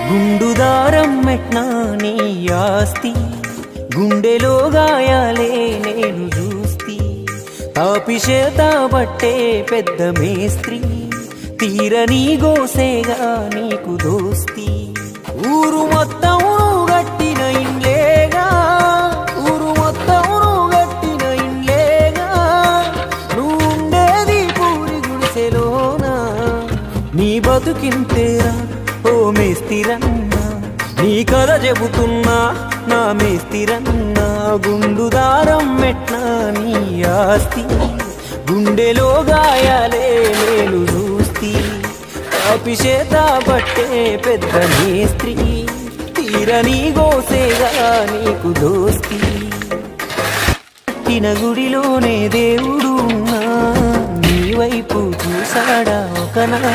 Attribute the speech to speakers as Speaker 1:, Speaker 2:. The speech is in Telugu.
Speaker 1: గుండుదారం మెట్నా నీ ఆస్తి, గుండెలో గాయాలే నేను చూస్తి. తాపిచేత బట్టే పెద్ద మేస్త్రి, తీరని గోసేగా నీకు దోస్తి. ఊరు మొత్తం గట్టిన ఇండ్లేగా, ఊరు మొత్తం గట్టిన ఇండ్లేగా, నువ్వుండేది పూరి గుడిసెలోనా. నీ బతుకింతేరా ఓ మేస్తిరన్నా, నీ కథ చెబుతున్నా నా మేస్తిరన్నా. గుండుదారం మెట్నా నీ ఆస్తి, గుండెలో గాయాలే నేను చూస్తి. తాపిచేత బట్టే పెద్ద మేస్త్రి, తీరని గోసేగా నీకు దోస్తి. కట్టిన గుడిలోనే దేవుడు ఉన్నా, నీ వైపు చూసాడా ఒకనా.